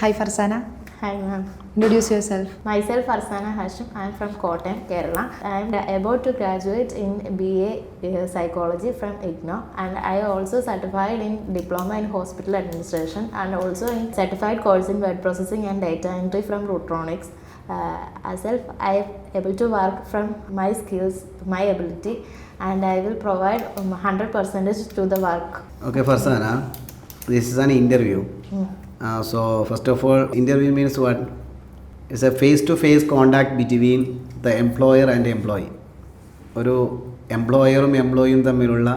Hi Farzana. Hi ma'am. Introduce yourself. Myself Farzana Hashim. I am from Kottayam, Kerala. I am about to graduate in BA Psychology from IGNOU, and I also certified in Diploma in Hospital Administration and also in certified course in word processing and data entry from Rutronics. I am able to work from my skills, my ability, and I will provide 100% to the work. Okay, Farzana, this is an interview. So first of all, interview means what? It's a face-to-face contact between the employer and employee. ഒരു എംപ്ലോയറും എംപ്ലോയിയും തമ്മിലുള്ള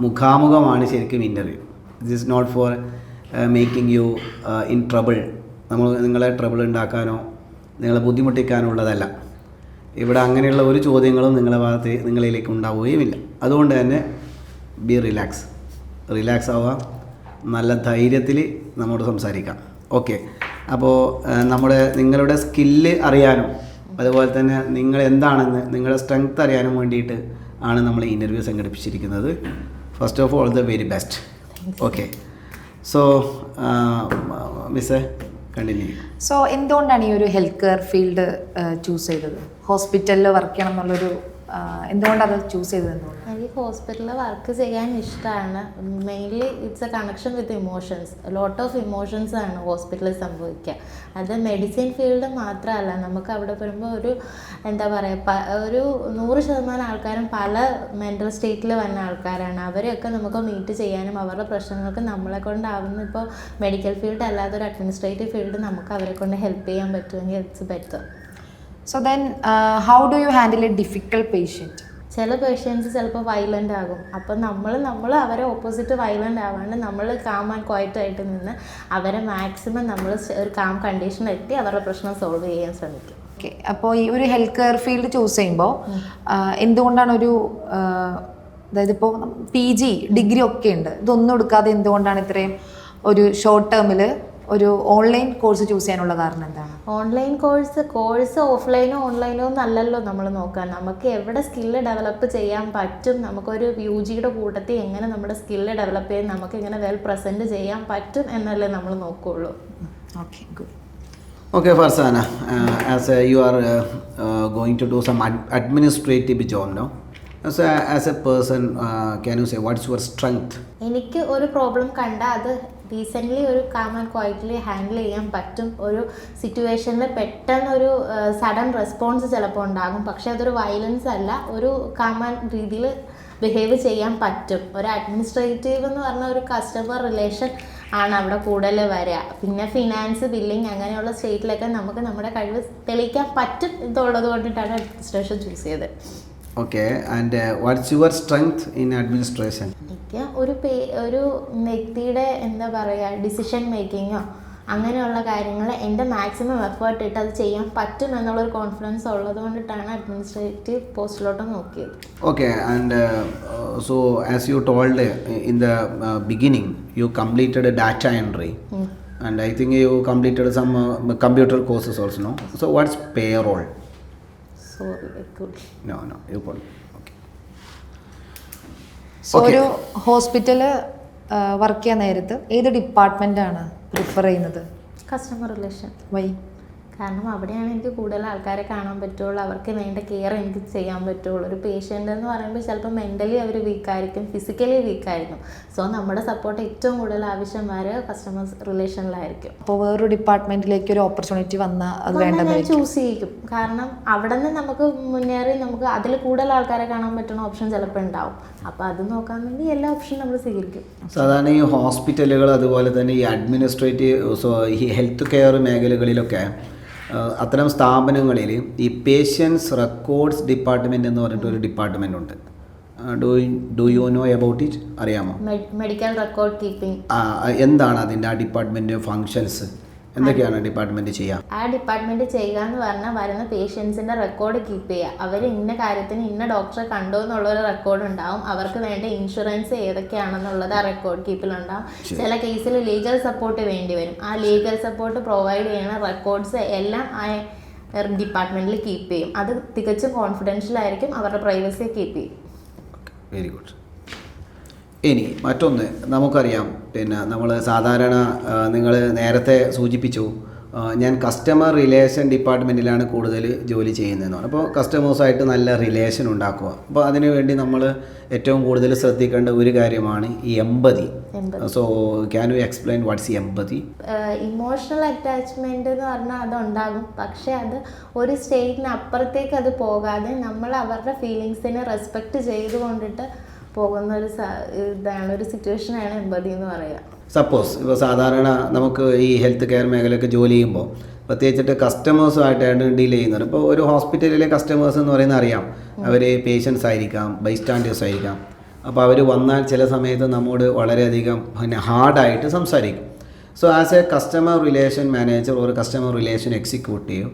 മുഖാമുഖമാണ് ശരിക്കും interview. This is not for making you in trouble. നിങ്ങളെ trouble ഉണ്ടാക്കാനോ നിങ്ങളെ ബുദ്ധിമുട്ടിക്കാനുള്ളതല്ല. ഇവിടെ അങ്ങനെയുള്ള ഒരു ചോദ്യങ്ങളും നിങ്ങളിലേക്ക് ഉണ്ടാവുകയുമില്ല. അതുകൊണ്ട് തന്നെ ബി റിലാക്സ് ആവുക, നല്ല ധൈര്യത്തിൽ നമ്മോട് സംസാരിക്കാം. ഓക്കെ, അപ്പോൾ നിങ്ങളുടെ സ്കില്ല് അറിയാനും അതുപോലെ തന്നെ നിങ്ങൾ എന്താണെന്ന് നിങ്ങളുടെ സ്ട്രെങ്ത് അറിയാനും വേണ്ടിയിട്ട് ആണ് നമ്മൾ ഈ ഇൻ്റർവ്യൂ സംഘടിപ്പിച്ചിരിക്കുന്നത്. First of all the very best. Okay, so മിസ്സേ കണ്ടിന്യൂ. സോ എന്തുകൊണ്ടാണ് ഈ ഒരു ഹെൽത്ത് കെയർ ഫീൽഡ് ചൂസ് ചെയ്തത്? ഹോസ്പിറ്റലിൽ വർക്ക് ചെയ്യണം എന്നുള്ളൊരു എന്തുകൊണ്ടത് ചൂസ് ചെയ്തത്? എനിക്ക് ഹോസ്പിറ്റലിൽ വർക്ക് ചെയ്യാൻ ഇഷ്ടമാണ്. Mainly it's A connection with emotions. Lot of emotions ആണ് ഹോസ്പിറ്റലിൽ സംഭവിക്കുക. അത് മെഡിസിൻ ഫീൽഡ് മാത്രമല്ല, നമുക്ക് അവിടെ വരുമ്പോൾ ഒരു 100% ആൾക്കാരും പല മെൻ്റൽ സ്റ്റേറ്റിൽ വന്ന ആൾക്കാരാണ്. അവരെയൊക്കെ നമുക്ക് മീറ്റ് ചെയ്യാനും അവരുടെ പ്രശ്നങ്ങൾക്ക് നമ്മളെ കൊണ്ടാവുന്ന, ഇപ്പോൾ മെഡിക്കൽ ഫീൽഡ് അല്ലാതെ ഒരു അഡ്മിനിസ്ട്രേറ്റീവ് ഫീൽഡ് നമുക്ക് അവരെ കൊണ്ട് ഹെൽപ്പ് ചെയ്യാൻ പറ്റുമെങ്കിൽ it's better. So then how do you handle a difficult patient? ചില പേഷ്യൻസ് ചിലപ്പോൾ വയലൻ്റ് ആകും. അപ്പം നമ്മൾ അവരെ ഓപ്പോസിറ്റ് വയലൻ്റ് ആവാണ്ട് നമ്മൾ കാം ആൻഡ് ക്വയറ്റായിട്ട് നിന്ന് അവരെ മാക്സിമം നമ്മൾ ഒരു കാം കണ്ടീഷനിൽ എത്തി അവരുടെ പ്രശ്നം സോൾവ് ചെയ്യാൻ ശ്രമിക്കും. ഓക്കെ, അപ്പോൾ ഈ ഒരു ഹെൽത്ത് കെയർ ഫീൽഡ് ചൂസ് ചെയ്യുമ്പോൾ എന്തുകൊണ്ടാണ് അതായത് ഇപ്പോൾ PG ഡിഗ്രി ഒക്കെ ഉണ്ട്, ഇതൊന്നും എടുക്കാതെ എന്തുകൊണ്ടാണ് ഇത്രയും ഒരു ഷോർട്ട് ടേമിൽ ഒരു ഓൺലൈൻ കോഴ്സ് ചൂസ് ചെയ്യാനുള്ള കാരണം എന്താണ്? ഓൺലൈൻ കോഴ്സ് ഓഫ്ലൈനോ ഓൺലൈനോ എന്നല്ലല്ലോ നമ്മൾ നോക്കാൻ. നമുക്ക് എവിടെ സ്കില്ല് ഡെവലപ്പ് ചെയ്യാൻ പറ്റും, നമുക്കൊരു UG കൂട്ടത്തിൽ എങ്ങനെ നമ്മുടെ സ്കില്ല് ഡെവലപ്പ് ചെയ്യാൻ, നമുക്ക് എങ്ങനെ വെൽ പ്രസൻറ്റ് ചെയ്യാൻ പറ്റും എന്നല്ലേ നമ്മൾ നോക്കുകയുള്ളൂ. Okay, good. Okay, Farzana, as you are going to do some administrative job now. As a person, can you say what's your strength? എനിക്ക് ഒരു പ്രോബ്ലം കണ്ടാൽ അത് റീസെൻ്റ്ലി ഒരു കാം ആൻഡ് ക്വയറ്റ്ലി ഹാൻഡിൽ ചെയ്യാൻ പറ്റും. ഒരു സിറ്റുവേഷനിൽ പെട്ടെന്നൊരു സഡൻ റെസ്പോൺസ് ചിലപ്പോൾ ഉണ്ടാകും, പക്ഷേ അതൊരു വയലൻസ് അല്ല, ഒരു കാം ആൻഡ് രീതിയിൽ ബിഹേവ് ചെയ്യാൻ പറ്റും. ഒരു അഡ്മിനിസ്ട്രേറ്റീവ് എന്ന് പറഞ്ഞ ഒരു കസ്റ്റമർ റിലേഷൻ ആണ് അവിടെ കൂടുതൽ വരിക. പിന്നെ ഫിനാൻസ്, ബില്ലിംഗ് അങ്ങനെയുള്ള സ്റ്റേറ്റിലൊക്കെ നമുക്ക് നമ്മുടെ കഴിവ് തെളിയിക്കാൻ പറ്റും. ഇതുള്ളത് കൊണ്ടിട്ടാണ് അഡ്മിനിസ്ട്രേഷൻ ചൂസ് ചെയ്തത്. Okay, and what's your strength in administration? എനിക്ക് ഒരു വ്യക്തിയുടെ ഡിസിഷൻ മേക്കിങ്ങോ അങ്ങനെയുള്ള കാര്യങ്ങൾ എൻ്റെ മാക്സിമം എഫേർട്ട് ഇട്ട് അത് ചെയ്യാൻ പറ്റും എന്നുള്ളൊരു കോൺഫിഡൻസ് ഉള്ളത് കൊണ്ടിട്ടാണ് അഡ്മിനിസ്ട്രേറ്റീവ് പോസ്റ്റിലോട്ട് നോക്കിയത്. Okay, and so as you told in the beginning, you completed a data entry. And I think you completed some computer courses also, no? So what's payroll? No, you put. Okay. So ഒരു hospital work ചെയ്യാൻ നേരത്ത് ഏത് ഡിപ്പാർട്ട്മെൻറ്റാണ് prefer ചെയ്യുന്നത്? Customer relation. Y? കാരണം അവിടെയാണ് എനിക്ക് കൂടുതൽ ആൾക്കാരെ കാണാൻ പറ്റുള്ളൂ, അവർക്ക് വേണ്ട കെയർ എനിക്ക് ചെയ്യാൻ പറ്റുള്ളൂ. ഒരു പേഷ്യൻ്റ് എന്ന് പറയുമ്പോൾ ചിലപ്പോൾ മെൻ്റലി അവർ വീക്കായിരിക്കും, ഫിസിക്കലി വീക്കായിരിക്കും. സോ നമ്മുടെ സപ്പോർട്ട് ഏറ്റവും കൂടുതൽ ആവശ്യം വരെ കസ്റ്റമേഴ്സ് റിലേഷനിലായിരിക്കും. അപ്പോൾ വേറൊരു ഡിപ്പാർട്ട്മെൻറ്റിലേക്ക് ഒരു ഓപ്പർച്യൂണിറ്റി വന്നാൽ അത് വേണ്ടത് ചൂസ് ചെയ്യും. കാരണം അവിടെ നിന്ന് നമുക്ക് മുന്നേറി നമുക്ക് അതിൽ കൂടുതൽ ആൾക്കാരെ കാണാൻ പറ്റുന്ന ഓപ്ഷൻ ചിലപ്പോൾ ഉണ്ടാവും. അപ്പോൾ അത് നോക്കാൻ വേണ്ടി എല്ലാ ഓപ്ഷനും നമ്മൾ സ്വീകരിക്കും. സാധാരണ ഈ ഹോസ്പിറ്റലുകൾ അതുപോലെ തന്നെ ഈ അഡ്മിനിസ്ട്രേറ്റീവ് ഈ ഹെൽത്ത് കെയർ മേഖലകളിലൊക്കെ അത്തരം സ്ഥാപനങ്ങളിൽ ഈ പേഷ്യൻസ് റെക്കോർഡ്സ് ഡിപ്പാർട്ട്മെൻറ്റ് എന്ന് പറഞ്ഞിട്ടൊരു ഡിപ്പാർട്ട്മെൻ്റ് ഉണ്ട്. Do you know about it? അറിയാമോ? Medical record keeping. എന്താണ് അതിൻ്റെ ആ ഡിപ്പാർട്ട്മെൻറ്റ് ഫങ്ഷൻസ്? എന്തൊക്കെയാണ് ഡിപ്പാർട്ട്മെൻറ്റ് ചെയ്യുക? ആ ഡിപ്പാർട്ട്മെൻറ്റ് ചെയ്യുക എന്ന് പറഞ്ഞാൽ വരുന്ന പേഷ്യൻസിൻ്റെ റെക്കോർഡ് കീപ്പ് ചെയ്യുക. അവർ ഇന്ന കാര്യത്തിന് ഇന്ന ഡോക്ടറെ കണ്ടോ എന്നുള്ളൊരു റെക്കോർഡ് ഉണ്ടാവും. അവർക്ക് വേണ്ട ഇൻഷുറൻസ് ഏതൊക്കെയാണെന്നുള്ളത് ആ റെക്കോർഡ് കീപ്പിലുണ്ടാവും. ചില കേസിൽ ലീഗൽ സപ്പോർട്ട് വേണ്ടി വരും. ആ ലീഗൽ സപ്പോർട്ട് പ്രൊവൈഡ് ചെയ്യുന്ന റെക്കോർഡ്സ് എല്ലാം ആ ഡിപ്പാർട്ട്മെൻറ്റിൽ കീപ്പ് ചെയ്യും. അത് തികച്ചും കോൺഫിഡൻഷ്യൽ ആയിരിക്കും, അവരുടെ പ്രൈവസി കീപ്പ് ചെയ്യും. Very good. ഇനി മറ്റൊന്ന് നമുക്കറിയാം, പിന്നെ നമ്മൾ സാധാരണ നിങ്ങൾ നേരത്തെ സൂചിപ്പിച്ചു, ഞാൻ കസ്റ്റമർ റിലേഷൻ ഡിപ്പാർട്ട്മെൻറ്റിലാണ് കൂടുതൽ ജോലി ചെയ്യുന്നതെന്നാണ്. അപ്പോൾ കസ്റ്റമേഴ്സായിട്ട് നല്ല റിലേഷൻ ഉണ്ടാക്കുക. അപ്പോൾ അതിനു വേണ്ടി നമ്മൾ ഏറ്റവും കൂടുതൽ ശ്രദ്ധിക്കേണ്ട ഒരു കാര്യമാണ് ഈ empathy. So can you explain what's empathy? Emotional attachment എന്ന് പറഞ്ഞാൽ അതുണ്ടാകും, പക്ഷേ അത് ഒരു സ്റ്റേറ്റിന് അപ്പുറത്തേക്ക് അത് പോകാതെ നമ്മൾ അവരുടെ ഫീലിങ്സിനെ റെസ്പെക്റ്റ് ചെയ്തുകൊണ്ടിട്ട് പോകുന്ന ഒരു ഇതാണ്, ഒരു സിറ്റുവേഷനാണ് എമ്പതി എന്ന് പറയുക. സപ്പോസ് ഇപ്പോൾ സാധാരണ നമുക്ക് ഈ ഹെൽത്ത് കെയർ മേഖലയൊക്കെ ജോലി ചെയ്യുമ്പോൾ പ്രത്യേകിച്ചിട്ട് കസ്റ്റമേഴ്സുമായിട്ടാണ് ഡീൽ ചെയ്യുന്നത്. ഇപ്പോൾ ഒരു ഹോസ്പിറ്റലിലെ കസ്റ്റമേഴ്സ് എന്ന് പറയുന്നത് അറിയാം, അവർ പേഷ്യൻസ് ആയിരിക്കാം, ബൈസ്റ്റാൻഡേഴ്സ് ആയിരിക്കാം. അപ്പോൾ അവർ വന്നാൽ ചില സമയത്ത് നമ്മോട് വളരെയധികം ഹാർഡായിട്ട് സംസാരിക്കും. So as A customer relation manager ഒരു കസ്റ്റമർ റിലേഷൻ എക്സിക്യൂട്ടീവ്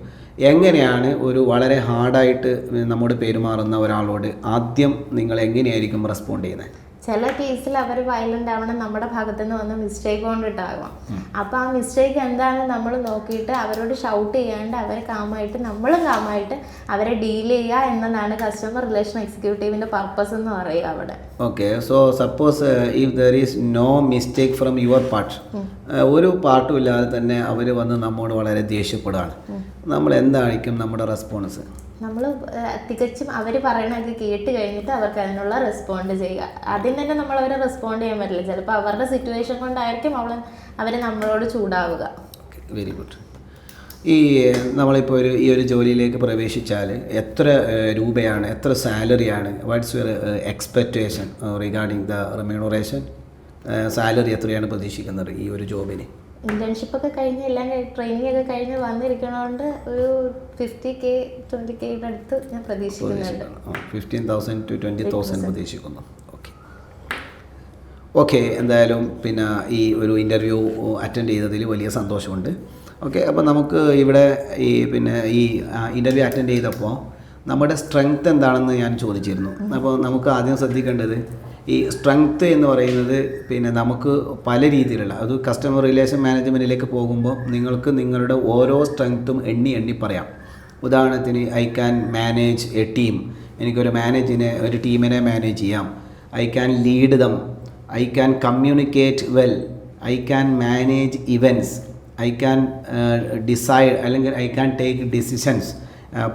എങ്ങനെയാണ് ഒരു വളരെ ഹാർഡായിട്ട് നമ്മോട് പെരുമാറുന്ന ഒരാളോട് ആദ്യം നിങ്ങൾ എങ്ങനെയായിരിക്കും റെസ്പോണ്ട് ചെയ്യുന്നത്? ചില കേസിൽ അവർ വയലൻ്റ് ആവണം നമ്മുടെ ഭാഗത്തു നിന്ന് വന്ന മിസ്റ്റേക്ക് കൊണ്ടിട്ടാകാം. അപ്പോൾ ആ മിസ്റ്റേക്ക് എന്താണെന്ന് നമ്മൾ നോക്കിയിട്ട് അവരോട് ഷൗട്ട് ചെയ്യാണ്ട് അവരെ കാമായിട്ട് നമ്മളും കാമായിട്ട് അവരെ ഡീൽ ചെയ്യുക എന്നതാണ് കസ്റ്റമർ റിലേഷൻ എക്സിക്യൂട്ടീവിൻ്റെ പർപ്പസ് എന്ന് പറയുക അവിടെ. Okay, so suppose if there is no mistake from your part, ഒരു പാർട്ടും ഇല്ലാതെ തന്നെ അവർ വന്ന് നമ്മോട് വളരെ ദേഷ്യപ്പെടുകയാണ്, നമ്മൾ എന്തായിരിക്കും നമ്മുടെ റെസ്പോൺസ്? നമ്മൾ തികച്ചും അവർ പറയണതൊക്കെ കേട്ട് കഴിഞ്ഞിട്ട് അവർക്ക് അതിനുള്ള റെസ്പോണ്ട് ചെയ്യുക. ആദ്യം തന്നെ നമ്മൾ അവരെ റെസ്പോണ്ട് ചെയ്യാൻ പറ്റില്ല, ചിലപ്പോൾ അവരുടെ സിറ്റുവേഷൻ കൊണ്ടായിരിക്കും അവർ നമ്മളോട് ചൂടാവുക. Very good. ഈ നമ്മളിപ്പോൾ ഈ ഒരു ജോലിയിലേക്ക് പ്രവേശിച്ചാൽ എത്ര രൂപയാണ്, എത്ര സാലറിയാണ്, what's your expectation regarding the remuneration? Salary എത്രയാണ് പ്രതീക്ഷിക്കുന്നത് ഈ ഒരു ജോബിന്? ഇന്റേൺഷിപ്പൊക്കെ കഴിഞ്ഞ് എല്ലാം ട്രെയിനിങ് ഒക്കെ കഴിഞ്ഞ് വന്നിരിക്കണോണ്ട് ഒരു 50K 20K അടുത്ത് ഞാൻ പ്രതീക്ഷിക്കുന്നുണ്ട്. 15,000 to 20,000 പ്രതീക്ഷിക്കുന്നു. ഓക്കെ, എന്തായാലും പിന്നെ ഈ ഒരു ഇൻ്റർവ്യൂ അറ്റൻഡ് ചെയ്തതിൽ വലിയ സന്തോഷമുണ്ട്. ഓക്കെ, അപ്പോൾ നമുക്ക് ഇവിടെ ഈ പിന്നെ ഈ ഇൻ്റർവ്യൂ അറ്റൻഡ് ചെയ്തപ്പോൾ നമ്മുടെ സ്ട്രെങ്ത് എന്താണെന്ന് ഞാൻ ചോദിച്ചിരുന്നു. അപ്പോൾ നമുക്ക് ആദ്യം ശ്രദ്ധിക്കേണ്ടത് ഈ സ്ട്രെങ്ത്ത് എന്ന് പറയുന്നത് പിന്നെ നമുക്ക് പല രീതിയിലുള്ള അത് കസ്റ്റമർ റിലേഷൻ മാനേജ്മെൻറ്റിലേക്ക് പോകുമ്പോൾ നിങ്ങൾക്ക് നിങ്ങളുടെ ഓരോ സ്ട്രെങ്ത്തും എണ്ണി പറയാം. ഉദാഹരണത്തിന് I can manage a team, ഒരു ടീമിനെ മാനേജ് ചെയ്യാം. I can lead them, I can communicate well, I can manage events, I can decide അല്ലെങ്കിൽ I can take decisions,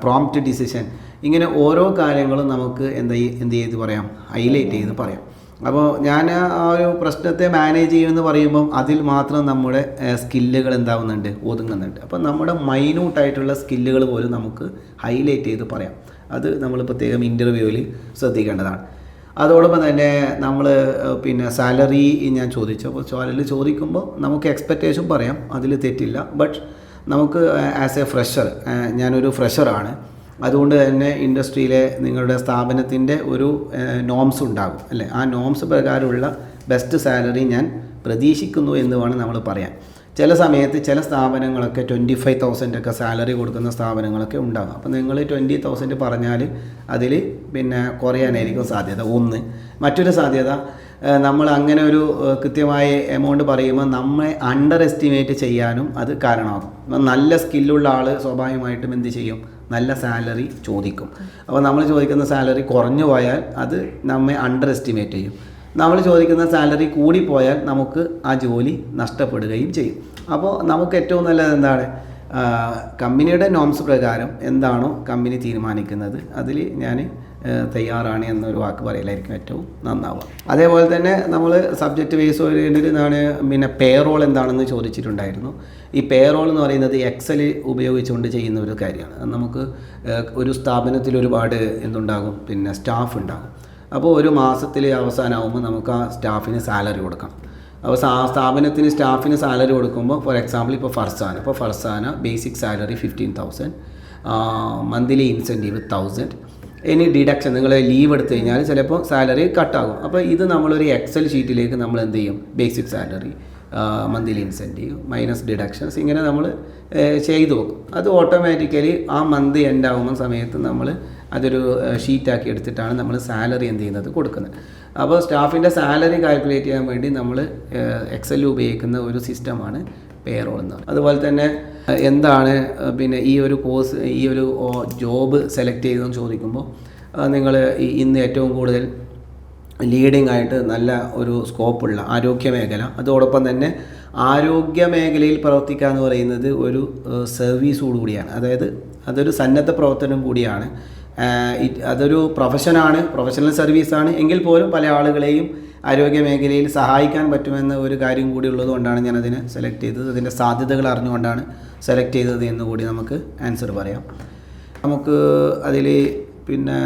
prompt decision. ഇങ്ങനെ ഓരോ കാര്യങ്ങളും നമുക്ക് എന്ത് ചെയ്ത് പറയാം, ഹൈലൈറ്റ് ചെയ്ത് പറയാം. അപ്പോൾ ഞാൻ ആ ഒരു പ്രശ്നത്തെ മാനേജ് ചെയ്യുമെന്ന് പറയുമ്പം അതിൽ മാത്രം നമ്മുടെ സ്കില്ലുകൾ എന്താവുന്നുണ്ട്, ഒതുങ്ങുന്നുണ്ട്. അപ്പോൾ നമ്മുടെ മൈന്യൂട്ടായിട്ടുള്ള സ്കില്ലുകൾ പോലും നമുക്ക് ഹൈലൈറ്റ് ചെയ്ത് പറയാം. അത് നമ്മൾ പ്രത്യേകം ഇൻ്റർവ്യൂവിൽ ശ്രദ്ധിക്കേണ്ടതാണ്. അതോടൊപ്പം തന്നെ നമ്മൾ പിന്നെ സാലറി ഞാൻ ചോദിച്ചു. അപ്പോൾ സാലറി ചോദിക്കുമ്പോൾ നമുക്ക് എക്സ്പെക്റ്റേഷൻ പറയാം, അതിൽ തെറ്റില്ല. ബട്ട് നമുക്ക് ആസ് എ ഫ്രഷർ, ഞാനൊരു ഫ്രഷറാണ്, അതുകൊണ്ട് തന്നെ ഇൻഡസ്ട്രിയിലെ നിങ്ങളുടെ സ്ഥാപനത്തിൻ്റെ ഒരു നോംസ് ഉണ്ടാകും അല്ലേ, ആ നോംസ് പ്രകാരമുള്ള ബെസ്റ്റ് സാലറി ഞാൻ പ്രതീക്ഷിക്കുന്നു എന്ന് വേണം നമ്മൾ പറയാൻ. ചില സമയത്ത് ചില സ്ഥാപനങ്ങളൊക്കെ 25,000 ഒക്കെ സാലറി കൊടുക്കുന്ന സ്ഥാപനങ്ങളൊക്കെ ഉണ്ടാകും. അപ്പോൾ നിങ്ങൾ 20,000 പറഞ്ഞാൽ അതിൽ പിന്നെ കുറയാനായിരിക്കും സാധ്യത ഒന്ന്. മറ്റൊരു സാധ്യത നമ്മൾ അങ്ങനെ ഒരു കൃത്യമായ എമൗണ്ട് പറയുമ്പോൾ നമ്മളെ അണ്ടർ എസ്റ്റിമേറ്റ് ചെയ്യാനും അത് കാരണമാകും. നല്ല സ്കില്ലുള്ള ആൾ സ്വാഭാവികമായിട്ടും എന്ത് ചെയ്യും, നല്ല സാലറി ചോദിക്കും. അപ്പോൾ നമ്മൾ ചോദിക്കുന്ന സാലറി കുറഞ്ഞു പോയാൽ അത് നമ്മെ അണ്ടർ എസ്റ്റിമേറ്റ് ചെയ്യും. നമ്മൾ ചോദിക്കുന്ന സാലറി കൂടിപ്പോയാൽ നമുക്ക് ആ ജോലി നഷ്ടപ്പെടുകയും ചെയ്യും. അപ്പോൾ നമുക്ക് ഏറ്റവും നല്ലത് എന്താണ്, കമ്പനിയുടെ നോംസ് പ്രകാരം എന്താണോ കമ്പനി തീരുമാനിക്കുന്നത് അതിൽ ഞാൻ തയ്യാറാണ് എന്നൊരു വാക്ക് പറയലായിരിക്കും ഏറ്റവും നന്നാവുക. അതേപോലെ തന്നെ നമ്മൾ സബ്ജക്റ്റ് ബേസ് ഓറിയൻറ്റഡിനാണ് പിന്നെ പേറോൾ എന്താണെന്ന് ചോദിച്ചിട്ടുണ്ടായിരുന്നു. ഈ പേറോൾ എന്ന് പറയുന്നത് എക്സൽ ഉപയോഗിച്ചുകൊണ്ട് ചെയ്യുന്ന ഒരു കാര്യമാണ്. നമുക്ക് ഒരു സ്ഥാപനത്തിൽ ഒരുപാട് എന്തുണ്ടാകും, പിന്നെ സ്റ്റാഫ് ഉണ്ടാകും. അപ്പോൾ ഒരു മാസത്തിൽ അവസാനമാകുമ്പോൾ നമുക്ക് ആ സ്റ്റാഫിന് സാലറി കൊടുക്കണം. അപ്പോൾ സ്ഥാപനത്തിന് സ്റ്റാഫിന് സാലറി കൊടുക്കുമ്പോൾ ഫോർ എക്സാമ്പിൾ ഇപ്പോൾ Farsana basic salary 15,000, monthly incentive 1,000. ഇനി ഡിഡക്ഷൻ, നിങ്ങൾ ലീവ് എടുത്തു കഴിഞ്ഞാൽ ചിലപ്പോൾ സാലറി കട്ടാകും. അപ്പോൾ ഇത് നമ്മളൊരു എക്സൽ ഷീറ്റിലേക്ക് നമ്മൾ എന്ത് ചെയ്യും, basic salary, monthly incentive minus deductions ഇങ്ങനെ നമ്മൾ ചെയ്തു വെക്കും. അത് ഓട്ടോമാറ്റിക്കലി ആ മന്ത് എൻഡ് ആകുന്ന സമയത്ത് നമ്മൾ അതൊരു ഷീറ്റാക്കി എടുത്തിട്ടാണ് നമ്മൾ സാലറി എന്ത് ചെയ്യുന്നത്, കൊടുക്കുന്നത്. അപ്പോൾ സ്റ്റാഫിൻ്റെ സാലറി കാൽക്കുലേറ്റ് ചെയ്യാൻ വേണ്ടി നമ്മൾ എക്സൽ ഉപയോഗിക്കുന്ന ഒരു സിസ്റ്റമാണ് പേറോൾ എന്ന് പറയുന്നത്. അതുപോലെ തന്നെ എന്താണ് പിന്നെ ഈ ഒരു കോഴ്സ്, ഈ ഒരു ജോബ് സെലക്ട് ചെയ്തതെന്ന് ചോദിക്കുമ്പോൾ നിങ്ങൾ ഇന്ന് ഏറ്റവും കൂടുതൽ ലീഡിംഗ് ആയിട്ട് നല്ല ഒരു സ്കോപ്പുള്ള ആരോഗ്യ മേഖല, അതോടൊപ്പം തന്നെ ആരോഗ്യ മേഖലയിൽ പ്രവർത്തിക്കുക എന്ന് പറയുന്നത് ഒരു സർവീസോടുകൂടിയാണ്. അതായത് അതൊരു സന്നദ്ധ പ്രവർത്തനം കൂടിയാണ്. അതൊരു പ്രൊഫഷണൽ സർവീസാണ്. എങ്കിൽ പോലും പല ആളുകളെയും ആരോഗ്യ മേഖലയിൽ സഹായിക്കാൻ പറ്റുമെന്ന ഒരു കാര്യം കൂടി ഉള്ളതുകൊണ്ടാണ് ഞാനതിനെ സെലക്ട് ചെയ്തത്. അതിൻ്റെ സാധ്യതകൾ അറിഞ്ഞുകൊണ്ടാണ് സെലക്ട് ചെയ്തത് എന്ന് കൂടി നമുക്ക് ആൻസർ പറയാം. നമുക്ക് അതിൽ പിന്നെ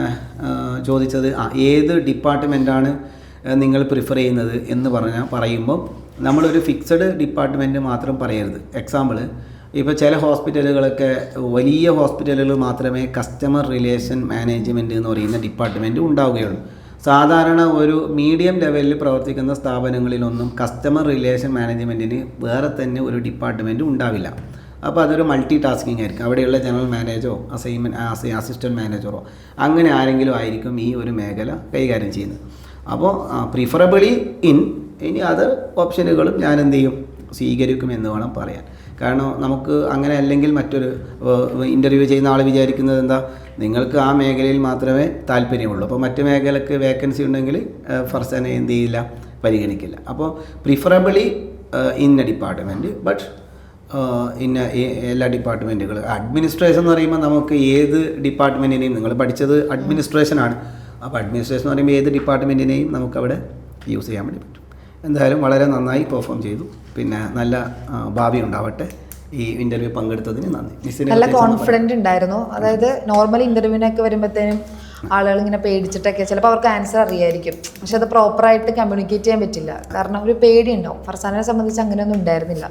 ചോദിച്ചത് ഏത് ഡിപ്പാർട്ട്മെൻറ്റാണ് നിങ്ങൾ പ്രിഫർ ചെയ്യുന്നത് എന്ന് പറയുമ്പോൾ നമ്മളൊരു ഫിക്സഡ് ഡിപ്പാർട്ട്മെൻറ്റ് മാത്രം പറയരുത്. എക്സാമ്പിൾ, ഇപ്പോൾ ചില ഹോസ്പിറ്റലുകളൊക്കെ വലിയ ഹോസ്പിറ്റലുകൾ മാത്രമേ കസ്റ്റമർ റിലേഷൻ മാനേജ്മെൻറ്റ് എന്ന് പറയുന്ന ഡിപ്പാർട്ട്മെൻറ്റ് ഉണ്ടാവുകയുള്ളൂ. സാധാരണ ഒരു മീഡിയം ലെവലിൽ പ്രവർത്തിക്കുന്ന സ്ഥാപനങ്ങളിലൊന്നും കസ്റ്റമർ റിലേഷൻ മാനേജ്മെൻറ്റിന് വേറെ തന്നെ ഒരു ഡിപ്പാർട്ട്മെൻറ്റ് ഉണ്ടാവില്ല. അപ്പോൾ അതൊരു മൾട്ടി ടാസ്കിങ് ആയിരിക്കും. അവിടെയുള്ള ജനറൽ മാനേജറോ അസിസ്റ്റൻറ്റ് മാനേജറോ അങ്ങനെ ആരെങ്കിലും ആയിരിക്കും ഈ ഒരു മേഖല കൈകാര്യം ചെയ്യുന്നത്. അപ്പോൾ പ്രിഫറബിളി ഇനി അതർ ഓപ്ഷനുകളും ഞാൻ എന്ത് ചെയ്യും, സ്വീകരിക്കുമെന്ന് വേണം പറയാൻ. കാരണം നമുക്ക് അങ്ങനെ അല്ലെങ്കിൽ മറ്റൊരു ഇൻ്റർവ്യൂ ചെയ്യുന്ന ആൾ വിചാരിക്കുന്നത് എന്താ, നിങ്ങൾക്ക് ആ മേഖലയിൽ മാത്രമേ താല്പര്യമുള്ളൂ. അപ്പോൾ മറ്റു മേഖലക്ക് വേക്കൻസി ഉണ്ടെങ്കിൽ ഫർസനെ എന്ത് ചെയ്യില്ല, പരിഗണിക്കില്ല. അപ്പോൾ പ്രിഫറബിളി ഇന്ന ഡിപ്പാർട്ട്മെൻറ്റ്, ബട്ട് ഇന്ന എല്ലാ ഡിപ്പാർട്ട്മെൻറ്റുകൾ. അഡ്മിനിസ്ട്രേഷൻ എന്ന് പറയുമ്പോൾ നമുക്ക് ഏത് ഡിപ്പാർട്ട്മെൻറ്റിനെയും, നിങ്ങൾ പഠിച്ചത് അഡ്മിനിസ്ട്രേഷനാണ്, അപ്പോൾ അഡ്മിനിസ്ട്രേഷൻ എന്ന് പറയുമ്പോൾ ഏത് ഡിപ്പാർട്ട്മെൻറ്റിനെയും നമുക്കവിടെ യൂസ് ചെയ്യാൻ വേണ്ടി പറ്റും. എന്തായാലും വളരെ നന്നായി പെർഫോം ചെയ്തു. പിന്നെ നല്ല ഭാവി ഉണ്ടാവട്ടെ. ഈ ഇൻ്റർവ്യൂ പങ്കെടുത്തതിന് നന്ദി. നല്ല കോൺഫിഡൻറ്റ് ഉണ്ടായിരുന്നു. അതായത് നോർമൽ ഇൻ്റർവ്യൂവിനൊക്കെ വരുമ്പോഴത്തേനും ആളുകൾ ഇങ്ങനെ പേടിച്ചിട്ടൊക്കെ ചിലപ്പോൾ അവർക്ക് ആൻസർ അറിയായിരിക്കും, പക്ഷെ അത് പ്രോപ്പറായിട്ട് കമ്മ്യൂണിക്കേറ്റ് ചെയ്യാൻ പറ്റില്ല. കാരണം ഒരു പേടി ഉണ്ടാവും. ഫർസാനെ സംബന്ധിച്ച് അങ്ങനെയൊന്നും ഉണ്ടായിരുന്നില്ല,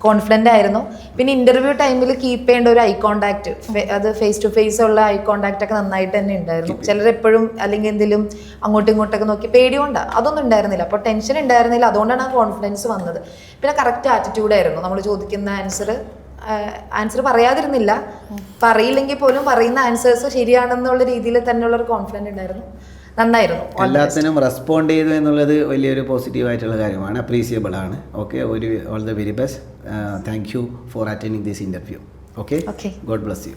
കോൺഫിഡൻ്റ് ആയിരുന്നു. പിന്നെ ഇൻ്റർവ്യൂ ടൈമിൽ കീപ്പ് ചെയ്യേണ്ട ഒരു ഐ കോൺടാക്ട്, അത് ഫേസ് ടു ഫേസ് ഉള്ള ഐ കോൺടാക്റ്റ് ഒക്കെ നന്നായിട്ട് തന്നെ ഉണ്ടായിരുന്നു. ചിലരെപ്പോഴും അല്ലെങ്കിൽ എന്തെങ്കിലും അങ്ങോട്ടും ഇങ്ങോട്ടൊക്കെ നോക്കി പേടികൊണ്ടാണ്, അതൊന്നും ഉണ്ടായിരുന്നില്ല. അപ്പോൾ ടെൻഷൻ ഉണ്ടായിരുന്നില്ല, അതുകൊണ്ടാണ് ആ കോൺഫിഡൻസ് വന്നത്. പിന്നെ കറക്റ്റ് ആറ്റിറ്റ്യൂഡായിരുന്നു. നമ്മൾ ചോദിക്കുന്ന ആൻസർ പറയാതിരുന്നില്ല, പറയില്ലെങ്കിൽ പോലും പറയുന്ന ആൻസേഴ്സ് ശരിയാണെന്നുള്ള രീതിയിൽ തന്നെയുള്ള ഒരു കോൺഫിഡൻസ് ഉണ്ടായിരുന്നു. നന്നായിരുന്നു. എല്ലാത്തിനും റെസ്പോണ്ട് ചെയ്തു എന്നുള്ളത് വലിയൊരു പോസിറ്റീവായിട്ടുള്ള കാര്യമാണ്, അപ്രീസിയബിൾ ആണ്. Okay, all the very best. Thank you for attending this interview. Okay, God bless you.